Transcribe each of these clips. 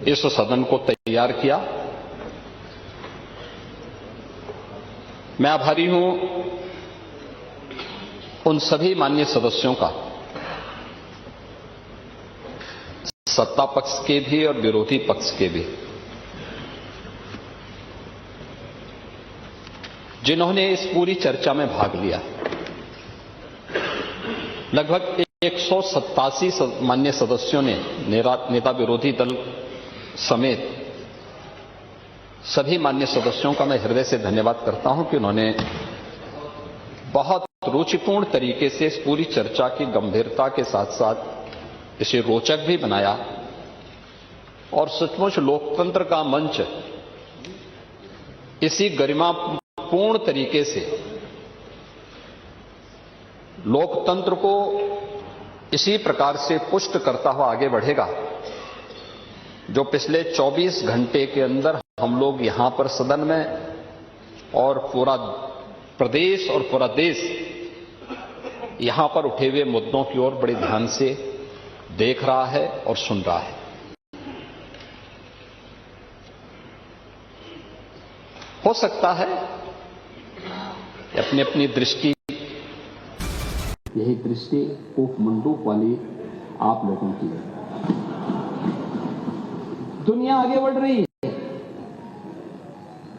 इस सदन को तैयार किया। मैं आभारी हूं उन सभी माननीय सदस्यों का, सत्ता पक्ष के भी और विरोधी पक्ष के भी, जिन्होंने इस पूरी चर्चा में भाग लिया। लगभग 187 माननीय सदस्यों ने नेता विरोधी दल समेत सभी माननीय सदस्यों का मैं हृदय से धन्यवाद करता हूं कि उन्होंने बहुत रुचिपूर्ण तरीके से इस पूरी चर्चा की गंभीरता के साथ साथ इसे रोचक भी बनाया और सचमुच लोकतंत्र का मंच इसी गरिमापूर्ण तरीके से लोकतंत्र को इसी प्रकार से पुष्ट करता हुआ आगे बढ़ेगा जो पिछले 24 घंटे के अंदर हम लोग यहां पर सदन में और पूरा प्रदेश और पूरा देश यहां पर उठे हुए मुद्दों की ओर बड़े ध्यान से देख रहा है और सुन रहा है। हो सकता है अपनी अपनी दृष्टि, यही दृष्टि कोफ-मंडूक वाली आप लोगों की है। दुनिया आगे बढ़ रही है,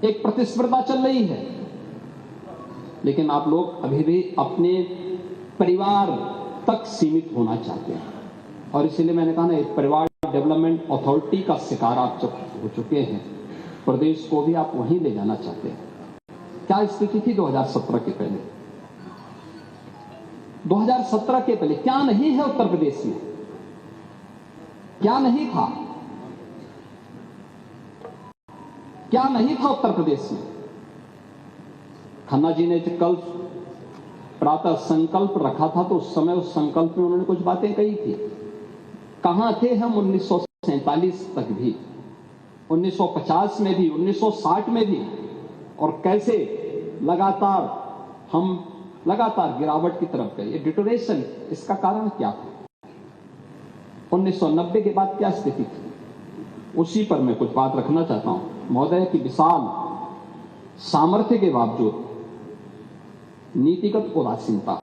एक प्रतिस्पर्धा चल रही है, लेकिन आप लोग अभी भी अपने परिवार तक सीमित होना चाहते हैं और इसलिए मैंने कहा ना, एक परिवार डेवलपमेंट अथॉरिटी का शिकार आप जब हो चुके हैं, प्रदेश को भी आप वहीं ले जाना चाहते हैं। क्या स्थिति थी 2017 के पहले? 2017 के पहले क्या नहीं है उत्तर प्रदेश में? क्या नहीं था? क्या नहीं था उत्तर प्रदेश में? खन्ना जी ने कल प्रातः संकल्प रखा था तो उस समय उस संकल्प में उन्होंने कुछ बातें कही थी। कहां थे हम 1947 तक भी, 1950 में भी, 1960 में भी, और कैसे हम लगातार गिरावट की तरफ गए। ये डिटोरेशन, इसका कारण क्या था? 1990 के बाद क्या स्थिति थी? उसी पर मैं कुछ बात रखना चाहता हूं। महोदय की विशाल सामर्थ्य के बावजूद नीतिगत उदासीनता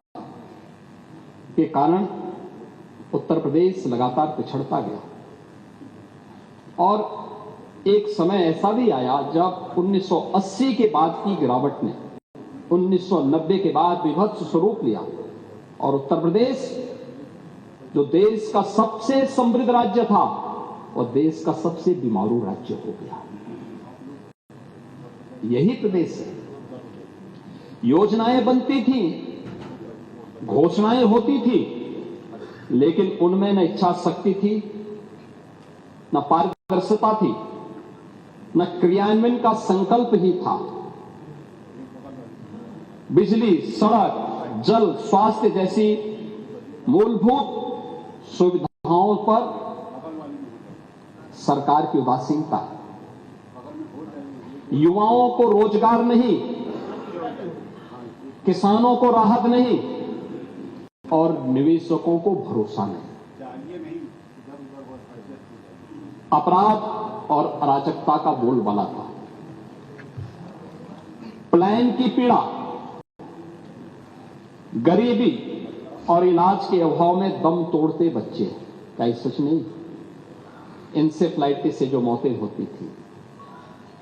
के कारण उत्तर प्रदेश लगातार पिछड़ता गया और एक समय ऐसा भी आया जब 1980 के बाद की गिरावट ने 1990 के बाद विभत्स स्वरूप लिया और उत्तर प्रदेश जो देश का सबसे समृद्ध राज्य था और देश का सबसे बीमारू राज्य हो गया। यही प्रदेश है। योजनाएं बनती थी, घोषणाएं होती थी, लेकिन उनमें न इच्छा शक्ति थी, न पारदर्शिता थी, न क्रियान्वयन का संकल्प ही था। बिजली, सड़क, जल, स्वास्थ्य जैसी मूलभूत सुविधाओं पर सरकार की उदासीनता, युवाओं को रोजगार नहीं, किसानों को राहत नहीं और निवेशकों को भरोसा नहीं। अपराध और अराजकता का बोलबाला था। प्लान की पीड़ा, गरीबी और इलाज के अभाव में दम तोड़ते बच्चे, क्या ये सच नहीं? इंसेफ्लाइटिस से जो मौतें होती थी,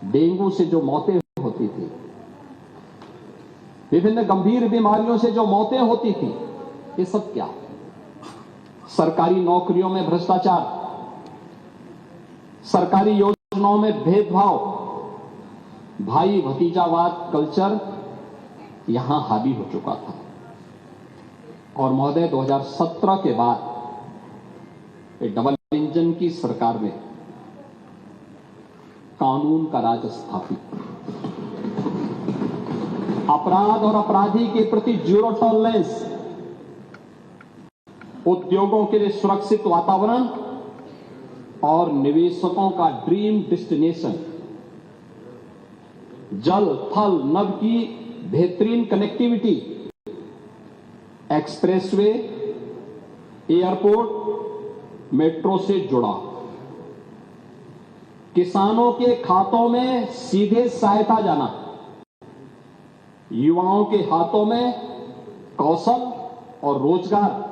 डेंगू से जो मौतें होती थी, विभिन्न गंभीर बीमारियों से जो मौतें होती थी, ये सब क्या? सरकारी नौकरियों में भ्रष्टाचार, सरकारी योजनाओं में भेदभाव, भाई भतीजावाद कल्चर यहां हावी हो चुका था। और महोदय 2017 के बाद डबल इंजन की सरकार ने कानून का राज स्थापित, अपराध और अपराधी के प्रति जीरो टॉलरेंस, उद्योगों के लिए सुरक्षित वातावरण और निवेशकों का ड्रीम डेस्टिनेशन, जल थल नभ की बेहतरीन कनेक्टिविटी, एक्सप्रेसवे, एयरपोर्ट, मेट्रो से जुड़ा किसानों के खातों में सीधे सहायता जाना, युवाओं के हाथों में कौशल और रोजगार,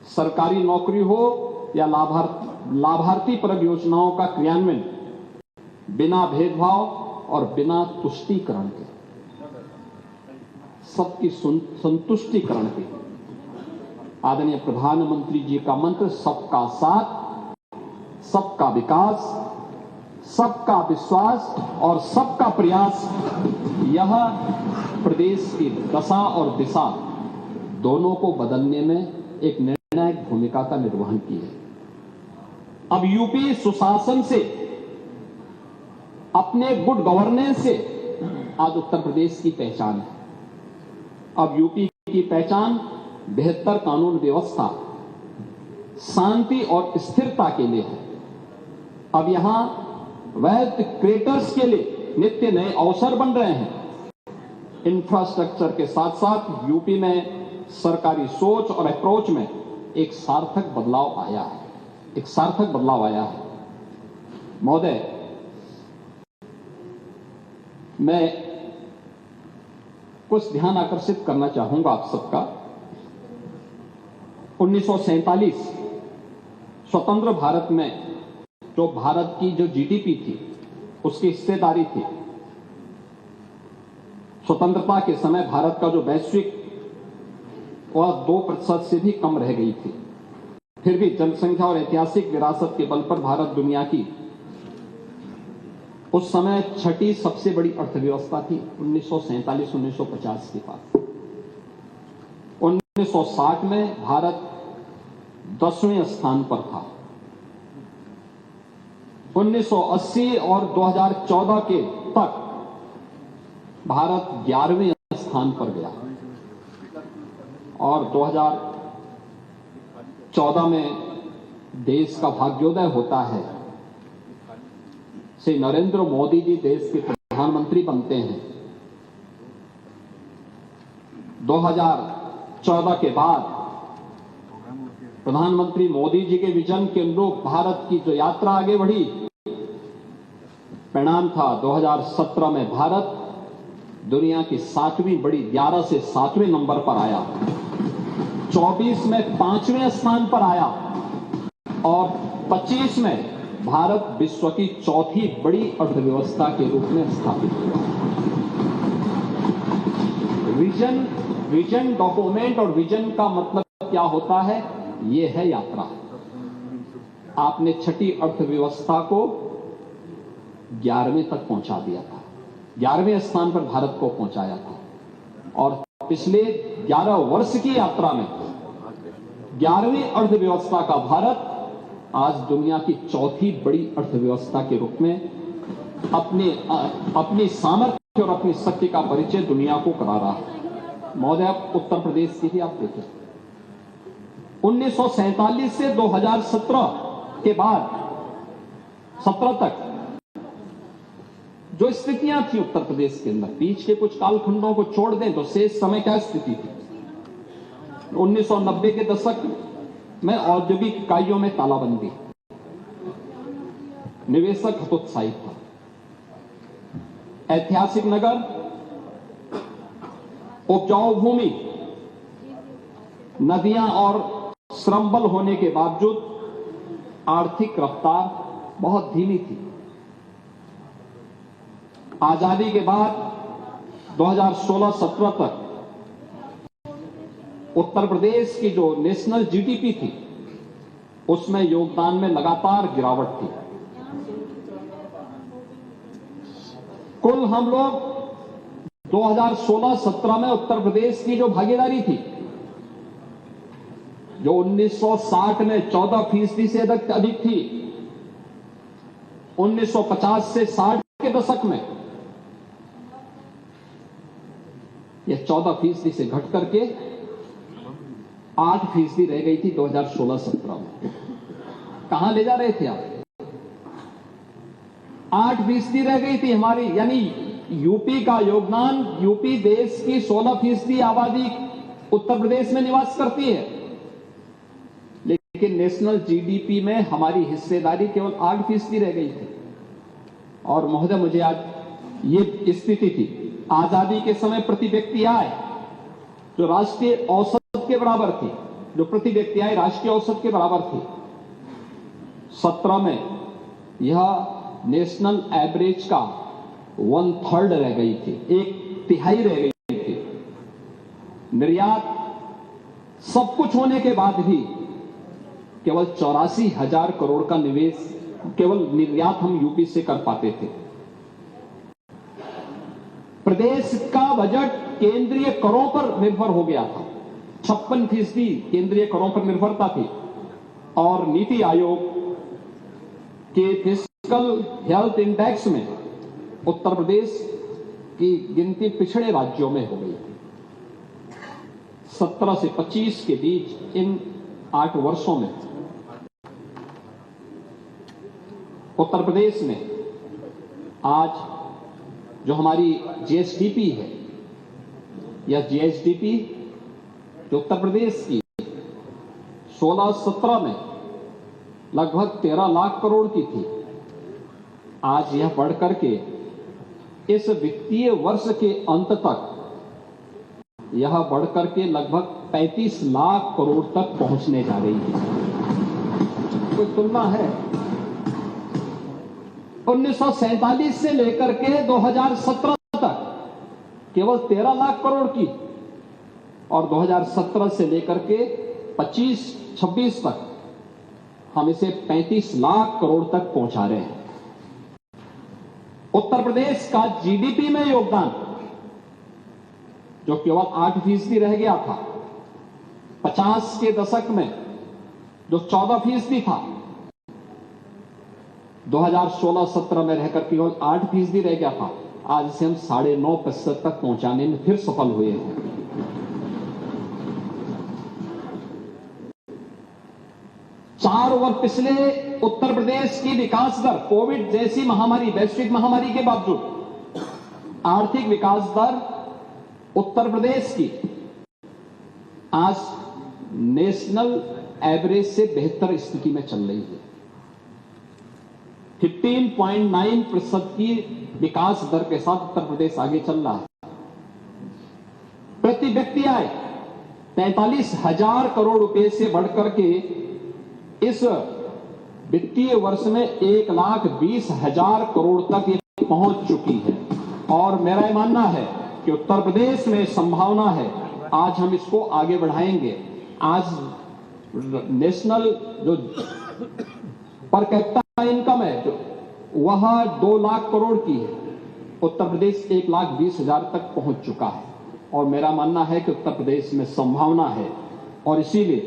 सरकारी नौकरी हो या लाभार्थी परक योजनाओं का क्रियान्वयन बिना भेदभाव और बिना तुष्टीकरण के, सबकी संतुष्टिकरण के। आदरणीय प्रधानमंत्री जी का मंत्र सबका साथ, सबका विकास, सबका विश्वास और सबका प्रयास, यह प्रदेश की दशा और दिशा दोनों को बदलने में एक निर्णायक भूमिका का निर्वहन की है। अब यूपी सुशासन से, अपने गुड गवर्नेंस से आज उत्तर प्रदेश की पहचान है। अब यूपी की पहचान बेहतर कानून व्यवस्था, शांति और स्थिरता के लिए है। अब यहां वैध क्रिएटर्स के लिए नित्य नए अवसर बन रहे हैं। इंफ्रास्ट्रक्चर के साथ साथ यूपी में सरकारी सोच और अप्रोच में एक सार्थक बदलाव आया है। महोदय, मैं कुछ ध्यान आकर्षित करना चाहूंगा आप सबका। 1947 स्वतंत्र भारत में जो भारत की जो जीडीपी थी, उसकी हिस्सेदारी थी, स्वतंत्रता के समय भारत का जो वैश्विक वह 2% से भी कम रह गई थी। फिर भी जनसंख्या और ऐतिहासिक विरासत के बल पर भारत दुनिया की उस समय छठी सबसे बड़ी अर्थव्यवस्था थी 1947-1950 के बाद। 1960 में भारत 10वें स्थान पर था। 1980 और 2014 के तक भारत 11वें स्थान पर गया और 2014 में देश का भाग्योदय होता है। श्री नरेंद्र मोदी जी देश के प्रधानमंत्री बनते हैं। 2014 के बाद प्रधानमंत्री मोदी जी के विजन के अनुरूप भारत की जो यात्रा आगे बढ़ी, परिणाम था 2017 में भारत दुनिया की 7वीं बड़ी 11 से 7वें नंबर पर आया, 24 में 5वें स्थान पर आया और 25 में भारत विश्व की 4थी बड़ी अर्थव्यवस्था के रूप में स्थापित हुआ। विजन डॉक्यूमेंट और विजन का मतलब क्या होता है? ये है यात्रा। आपने छठी अर्थव्यवस्था को 11वें तक पहुंचा दिया था, 11वें स्थान पर भारत को पहुंचाया था और पिछले 11 वर्ष की यात्रा में 11वीं अर्थव्यवस्था का भारत आज दुनिया की 4थी बड़ी अर्थव्यवस्था के रूप में अपनी सामर्थ्य और अपनी शक्ति का परिचय दुनिया को करा रहा है। महोदय, उत्तर प्रदेश की भी आप देखें, 1947 से 2017 के बाद 17 तक जो स्थितियां थी उत्तर प्रदेश के अंदर, बीच के कुछ कालखंडों को छोड़ दें तो शेष समय क्या स्थिति थी? 1990 के दशक में औद्योगिक इकाइयों में तालाबंदी, निवेशक हतोत्साहित था, ऐतिहासिक नगर, उपजाऊ भूमि, नदियां और श्रमबल होने के बावजूद आर्थिक रफ्तार बहुत धीमी थी। आजादी के बाद 2016-17 तक उत्तर प्रदेश की जो नेशनल जीडीपी थी, उसमें योगदान में लगातार गिरावट थी। कुल हम लोग 2016-17 में उत्तर प्रदेश की जो भागीदारी थी, जो 1960 में 14% से अधिक थी, 1950 से 60 के दशक में यह 14% से घट करके 8% रह गई थी 2016-17 में। कहां ले जा रहे थे आप? 8% रह गई थी हमारी, यानी यूपी का योगदान, यूपी देश की 16% आबादी उत्तर प्रदेश में निवास करती है, लेकिन नेशनल जीडीपी में हमारी हिस्सेदारी केवल 8% रह गई थी। और महोदय, मुझे आज ये स्थिति थी, आजादी के समय प्रति व्यक्ति आय जो राष्ट्रीय औसत के बराबर थी, जो प्रति व्यक्ति आय राष्ट्रीय औसत के बराबर थी, 17 में यह नेशनल एवरेज का 1/3 रह गई थी, 1/3 रह गई थी। निर्यात सब कुछ होने के बाद भी केवल 84,000 करोड़ का निवेश, केवल निर्यात हम यूपी से कर पाते थे। प्रदेश का बजट केंद्रीय करों पर निर्भर हो गया था, 56% केंद्रीय करों पर निर्भरता थी। और नीति आयोग के फिस्कल हेल्थ इंडेक्स में उत्तर प्रदेश की गिनती पिछड़े राज्यों में हो गई थी। 17 से 25 के बीच इन 8 वर्षों में उत्तर प्रदेश में आज जो हमारी जीएसडीपी है, यह जीएसडीपी जो उत्तर प्रदेश की 16-17 में लगभग 13 लाख करोड़ की थी, आज यह बढ़कर के इस वित्तीय वर्ष के अंत तक यह बढ़कर के लगभग 35 लाख करोड़ तक पहुंचने जा रही है। कोई तुलना है? 1947 से लेकर के 2017 तक केवल 13 लाख करोड़ की, और 2017 से लेकर के 25-26 तक हम इसे 35 लाख करोड़ तक पहुंचा रहे हैं। उत्तर प्रदेश का जीडीपी में योगदान जो केवल 8% रह गया था, 50 के दशक में जो 14% था, 2016-17 में रहकर केवल 8% रह गया था, आज इसे हम 9.5% तक पहुंचाने में फिर सफल हुए हैं। चार वर्ष पिछले उत्तर प्रदेश की विकास दर, कोविड जैसी महामारी, वैश्विक महामारी के बावजूद आर्थिक विकास दर उत्तर प्रदेश की आज नेशनल एवरेज से बेहतर स्थिति में चल रही है। 15.9% की विकास दर के साथ उत्तर प्रदेश आगे चल रहा है। प्रति व्यक्ति आय 43,000 करोड़ रुपए से बढ़कर के इस वित्तीय वर्ष में 1,20,000 करोड़ तक ये पहुंच चुकी है। और मेरा यह मानना है कि उत्तर प्रदेश में संभावना है, आज हम इसको आगे बढ़ाएंगे। आज नेशनल जो पर कैपिटा इनकम है जो वह 2 लाख करोड़ की है, उत्तर प्रदेश 1,20,000 तक पहुंच चुका है। और मेरा मानना है कि उत्तर प्रदेश में संभावना है, और इसीलिए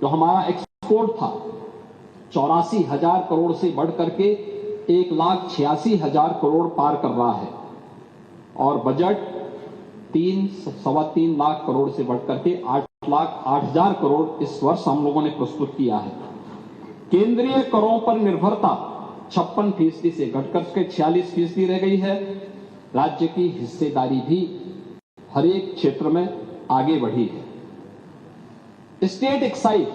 जो हमारा एक्सपोर्ट था 84,000 करोड़ से बढ़कर के 1,86,000 करोड़ पार कर रहा है, और बजट 3-3.25 लाख करोड़ से बढ़कर के 8,08,000 करोड़ इस वर्ष हम लोगों ने प्रस्तुत किया है। केंद्रीय करों पर निर्भरता 56% से घटकर के 46% रह गई है। राज्य की हिस्सेदारी भी हर एक क्षेत्र में आगे बढ़ी है। स्टेट एक्साइज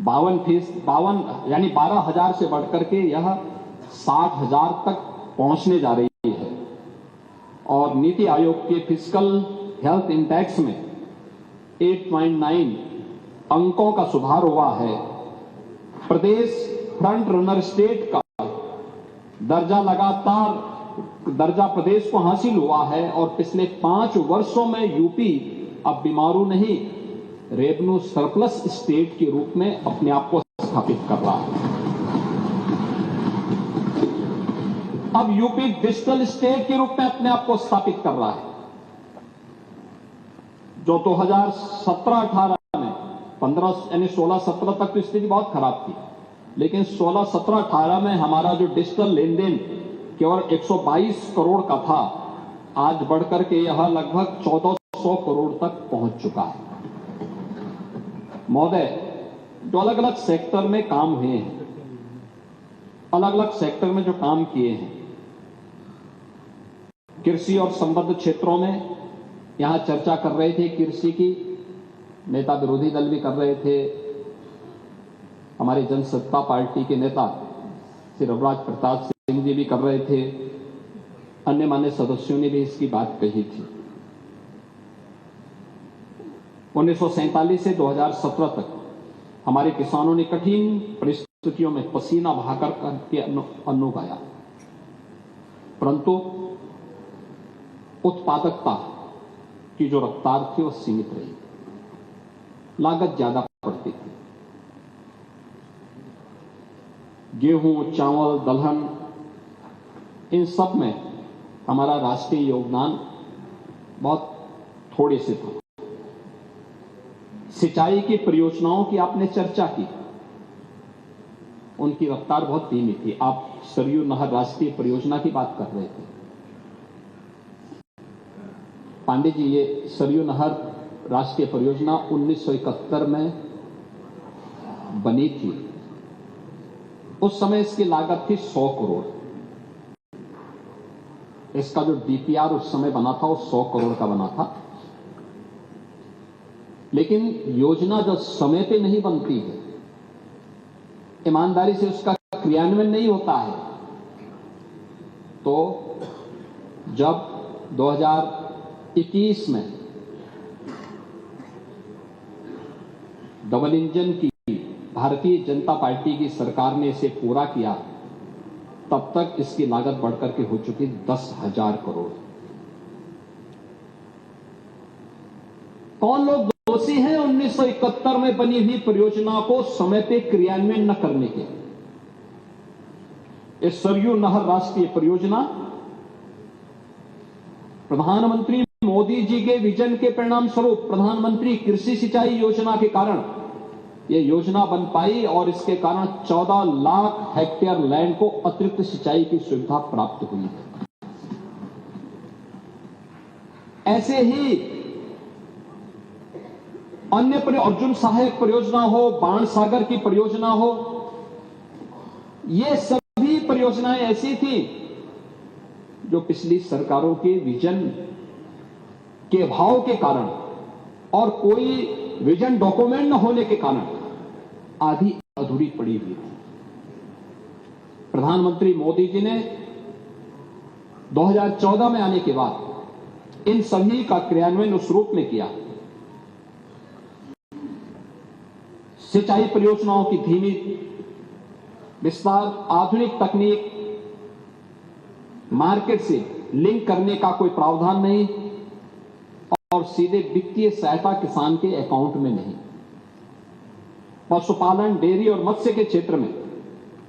52 यानी 12,000 से बढ़कर के यह 60,000 तक पहुंचने जा रही है। और नीति आयोग के फिस्कल हेल्थ इंडेक्स में 8.9 अंकों का सुधार हुआ है। प्रदेश फ्रंट रनर स्टेट का दर्जा प्रदेश को हासिल हुआ है, और पिछले 5 वर्षों में यूपी अब बीमारू नहीं, रेवेन्यू सरप्लस स्टेट के रूप में अपने आप को स्थापित कर रहा है। अब यूपी डिजिटल स्टेट के रूप में अपने आप को स्थापित कर रहा है। जो 2017-18 में 15 यानी 16-17 तक तो स्थिति बहुत खराब थी, लेकिन 16-17-18 में हमारा जो डिजिटल लेन देन केवल 122 करोड़ का था, आज बढ़कर के यह लगभग 1400 करोड़ तक पहुंच चुका है। महोदय, जो अलग अलग सेक्टर में काम हुए हैं, अलग अलग सेक्टर में जो काम किए हैं, कृषि और संबद्ध क्षेत्रों में यहां चर्चा कर रहे थे, कृषि की नेता विरोधी दल भी कर रहे थे, हमारे जनसत्ता पार्टी के नेता श्री रघुराज प्रताप सिंह जी भी कर रहे थे, अन्य मान्य सदस्यों ने भी इसकी बात कही थी। 1947 से 2017 तक हमारे किसानों ने कठिन परिस्थितियों में पसीना बहाकर के अन्न उगाया, परंतु उत्पादकता की जो रफ्तार थी वो सीमित रही, लागत ज्यादा पड़ती थी। गेहूं, चावल, दलहन, इन सब में हमारा राष्ट्रीय योगदान बहुत थोड़े से था। सिंचाई की परियोजनाओं की आपने चर्चा की, उनकी रफ्तार बहुत धीमी थी। आप सरयू नहर राष्ट्रीय परियोजना की बात कर रहे थे। पांडे जी, ये सरयू नहर राष्ट्रीय परियोजना 1971 में बनी थी। उस समय इसकी लागत थी 100 करोड़। इसका जो डीपीआर उस समय बना था वो 100 करोड़ का बना था। लेकिन योजना जब समय पे नहीं बनती है, ईमानदारी से उसका क्रियान्वयन नहीं होता है, तो जब 2021 में डबल इंजन की भारतीय जनता पार्टी की सरकार ने इसे पूरा किया, तब तक इसकी लागत बढ़कर के हो चुकी 10,000 करोड़। कौन लोग दोषी हैं 1971 में बनी हुई परियोजना को समय पे क्रियान्वयन न करने के? इस सरयू नहर राष्ट्रीय परियोजना प्रधानमंत्री मोदी जी के विजन के परिणाम स्वरूप प्रधानमंत्री कृषि सिंचाई योजना के कारण यह योजना बन पाई और इसके कारण 14 लाख हेक्टेयर लैंड को अतिरिक्त सिंचाई की सुविधा प्राप्त हुई है। ऐसे ही अन्य अर्जुन सहायक परियोजना हो, बाण सागर की परियोजना हो, ये सभी परियोजनाएं ऐसी थी जो पिछली सरकारों के विजन के अभाव के कारण और कोई विजन डॉक्यूमेंट न होने के कारण आधी अधूरी पड़ी हुई थी। प्रधानमंत्री मोदी जी ने 2014 में आने के बाद इन सभी का क्रियान्वयन उस रूप में किया। सिंचाई परियोजनाओं की धीमी विस्तार, आधुनिक तकनीक, मार्केट से लिंक करने का कोई प्रावधान नहीं और सीधे वित्तीय सहायता किसान के अकाउंट में नहीं। पशुपालन, डेयरी और मत्स्य के क्षेत्र में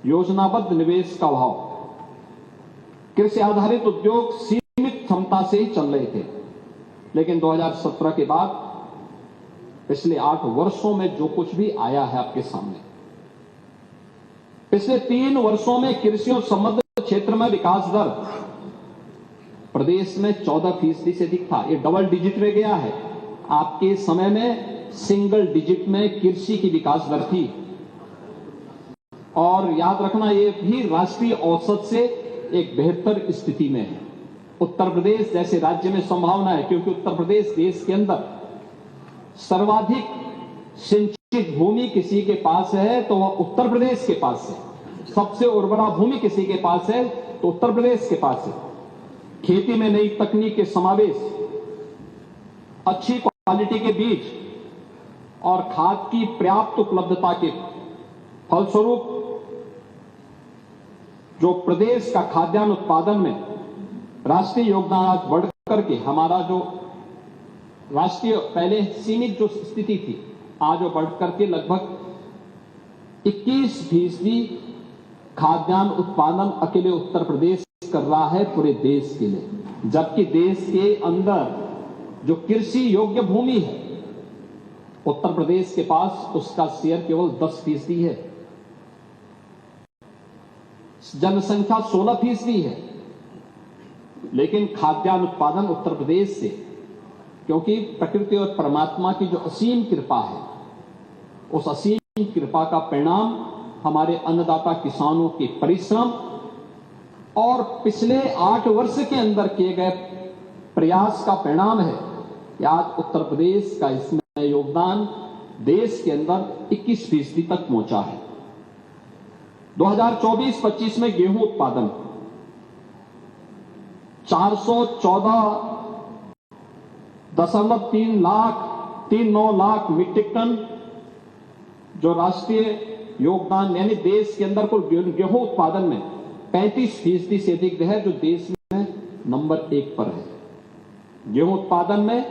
योजनाबद्ध निवेश का अभाव, कृषि आधारित उद्योग सीमित क्षमता से ही चल रहे थे। लेकिन 2017 के बाद पिछले 8 वर्षों में जो कुछ भी आया है आपके सामने, पिछले 3 वर्षों में कृषि और संबद्ध क्षेत्र में विकास दर प्रदेश में 14% से अधिक था। ये डबल डिजिट में गया है। आपके समय में सिंगल डिजिट में कृषि की विकास दर थी। और याद रखना, ये भी राष्ट्रीय औसत से एक बेहतर स्थिति में है। उत्तर प्रदेश जैसे राज्य में संभावना है, क्योंकि उत्तर प्रदेश देश के अंदर सर्वाधिक सिंचित भूमि किसी के पास है तो वह उत्तर प्रदेश के पास है। सबसे उर्वरा भूमि किसी के पास है तो उत्तर प्रदेश के पास है। खेती में नई तकनीक के समावेश, अच्छी क्वालिटी के बीज और खाद की पर्याप्त उपलब्धता के फलस्वरूप जो प्रदेश का खाद्यान्न उत्पादन में राष्ट्रीय योगदान आज बढ़ करके हमारा जो राष्ट्रीय पहले सीमित जो स्थिति थी, आज वो बढ़ करके लगभग 21% खाद्यान्न उत्पादन अकेले उत्तर प्रदेश कर रहा है पूरे देश के लिए। जबकि देश के अंदर जो कृषि योग्य भूमि है, उत्तर प्रदेश के पास उसका शेयर केवल 10% है। जनसंख्या 16% है, लेकिन खाद्यान्न उत्पादन उत्तर प्रदेश से, क्योंकि प्रकृति और परमात्मा की जो असीम कृपा है, उस असीम कृपा का परिणाम हमारे अन्नदाता किसानों के परिश्रम और पिछले 8 वर्ष के अंदर किए गए प्रयास का परिणाम है कि आज उत्तर प्रदेश का इसमें योगदान देश के अंदर 21% तक पहुंचा है। 2024-25 में गेहूं उत्पादन 414.39 लाख मीट्रिक टन, जो राष्ट्रीय योगदान यानी देश के अंदर कुल गेहूं उत्पादन में 35% से अधिक है, जो देश में नंबर 1 पर है। गेहूं उत्पादन में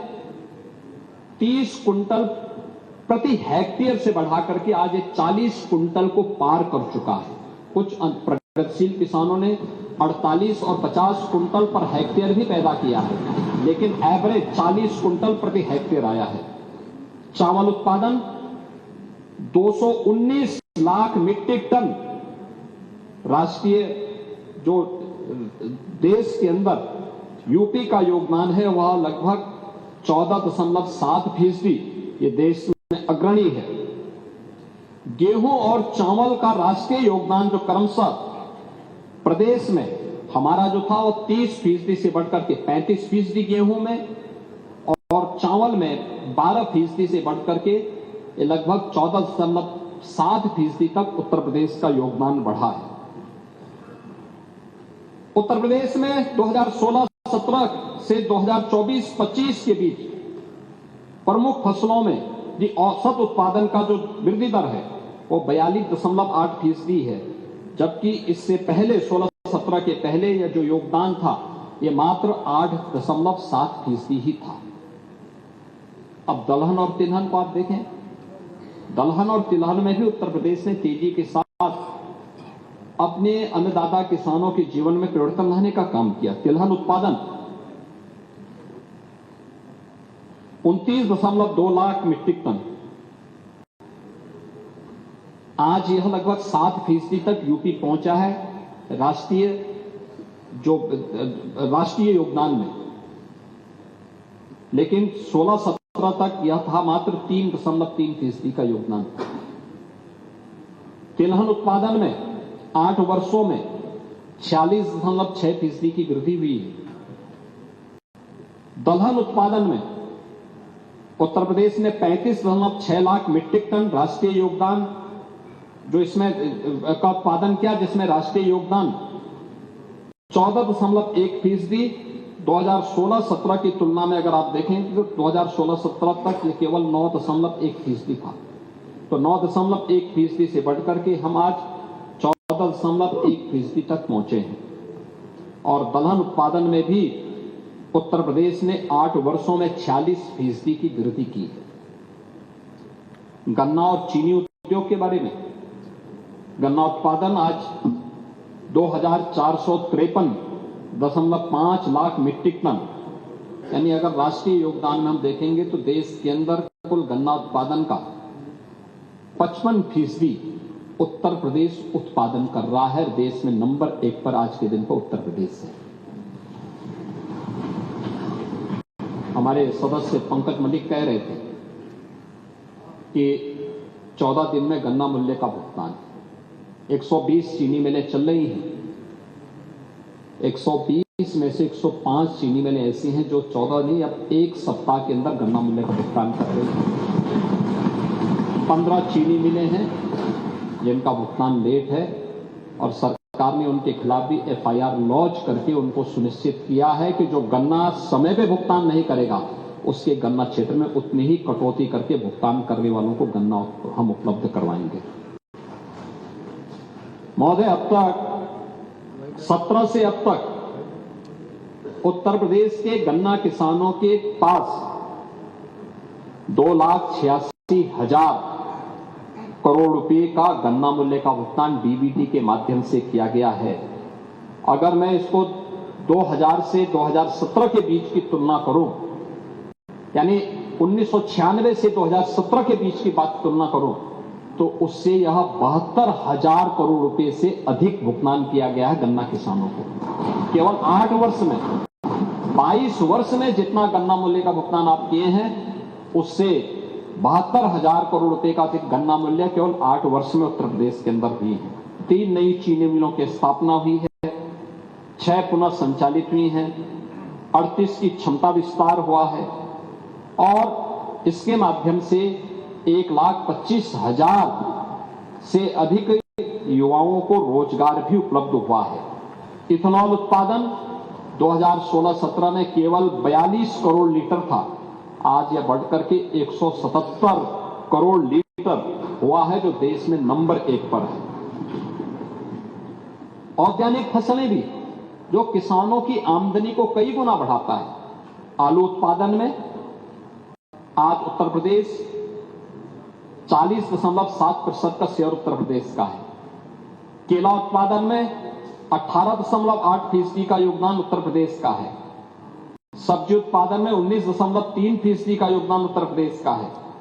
30 कुंटल प्रति हेक्टेयर से बढ़ाकर के आज ये 40 कुंटल को पार कर चुका है। कुछ प्रगतिशील किसानों ने 48 और 50 कुंटल पर हेक्टेयर भी पैदा किया है, लेकिन एवरेज 40 कुंटल प्रति हेक्टेयर आया है। चावल उत्पादन 219 लाख मीट्रिक टन, राष्ट्रीय जो देश के अंदर यूपी का योगदान है वह लगभग 14.7%, ये देश में अग्रणी है। गेहूं और चावल का राष्ट्रीय योगदान जो क्रमशः प्रदेश में हमारा जो था वो 30% से बढ़कर के 35% गेहूं में और चावल में 12% से बढ़कर के लगभग 14.7% तक उत्तर प्रदेश का योगदान बढ़ा है। उत्तर प्रदेश में 2016-17 से 2024-25 के बीच प्रमुख फसलों में जी औसत उत्पादन का जो वृद्धि दर है वो 42.8% है, जबकि इससे पहले 16-17 के पहले यह जो योगदान था ये मात्र 8.7% ही था। अब दलहन और तिलहन को आप देखें, दलहन और तिलहन में भी उत्तर प्रदेश ने तेजी के साथ अपने अन्नदाता किसानों के जीवन में परिवर्तन लाने का काम किया। तिलहन उत्पादन 29.2 लाख मीट्रिक टन, आज यह लगभग 7% तक यूपी पहुंचा है राष्ट्रीय योगदान में, लेकिन 16-17 तक यह था मात्र 3.3% का योगदान। तिलहन उत्पादन में 8 वर्षों में 46.6% की वृद्धि हुई है। दलहन उत्पादन में उत्तर प्रदेश ने 35.6 लाख मीट्रिक टन राष्ट्रीय योगदान जो इसमें का उत्पादन किया, जिसमें राष्ट्रीय योगदान 14.1%। 2016-17 की तुलना में अगर आप देखें तो 2016-17 तक ये केवल 9.1% था, तो 9.1% से बढ़कर के हम आज 14.1% तक पहुंचे हैं। और दलहन उत्पादन में भी उत्तर प्रदेश ने 8 वर्षों में 46% की वृद्धि की है। गन्ना और चीनी उद्योग के बारे में, गन्ना उत्पादन आज 2453.5 लाख मीट्रिक टन, यानी अगर राष्ट्रीय योगदान में हम देखेंगे तो देश के अंदर कुल गन्ना उत्पादन का 55% उत्तर प्रदेश उत्पादन कर रहा है। देश में नंबर 1 पर आज के दिन पर उत्तर प्रदेश है। हमारे सदस्य पंकज मलिक कह रहे थे कि 14 दिन में गन्ना मूल्य का भुगतान, 120 चीनी मिलें चल रही हैं, 120 में से 105 चीनी मिलें ऐसी हैं जो 14 नहीं अब 1 सप्ताह के अंदर गन्ना मूल्य का भुगतान कर रही हैं। 15 चीनी मिलें हैं जिनका भुगतान लेट है और सरकार ने उनके खिलाफ भी FIR लॉन्च करके उनको सुनिश्चित किया है कि जो गन्ना समय पे भुगतान नहीं करेगा उसके गन्ना क्षेत्र में उतनी ही कटौती करके भुगतान करने वालों को गन्ना हम उपलब्ध करवाएंगे। महोदय, अब तक 17 से अब तक उत्तर प्रदेश के गन्ना किसानों के पास 2,86,000 करोड़ रुपए का गन्ना मूल्य का भुगतान DBT के माध्यम से किया गया है। अगर मैं इसको 2000 से 2017 के बीच की तुलना करूं, यानी 1996 से 2017 के बीच की बात तुलना करूं, तो उससे यह 72,000 करोड़ रुपए से अधिक भुगतान किया गया है गन्ना किसानों को। केवल 8 वर्ष में, 22 वर्ष में जितना गन्ना मूल्य का भुगतान आप किए हैं उससे 72,000 करोड़ रुपए का अधिक गन्ना मूल्य केवल 8 वर्ष में उत्तर प्रदेश के अंदर हुई है। 3 नई चीनी मिलों की स्थापना हुई है, 6 पुनः संचालित हुई हैं, 38 की क्षमता विस्तार हुआ है और इसके माध्यम से 1,25,000 से अधिक युवाओं को रोजगार भी उपलब्ध हुआ है। इथेनॉल उत्पादन 2016-17 में केवल 42 करोड़ लीटर था, आज यह बढ़कर के 177 करोड़ लीटर हुआ है, जो देश में नंबर 1 पर है। ऑर्गेनिक फसलें भी, जो किसानों की आमदनी को कई गुना बढ़ाता है। आलू उत्पादन में आज उत्तर प्रदेश 40.7% का शेयर उत्तर प्रदेश का है। केला उत्पादन में 18.8% का योगदान उत्तर प्रदेश का है। सब्जी उत्पादन में 19.3% का योगदान उत्तर प्रदेश का है।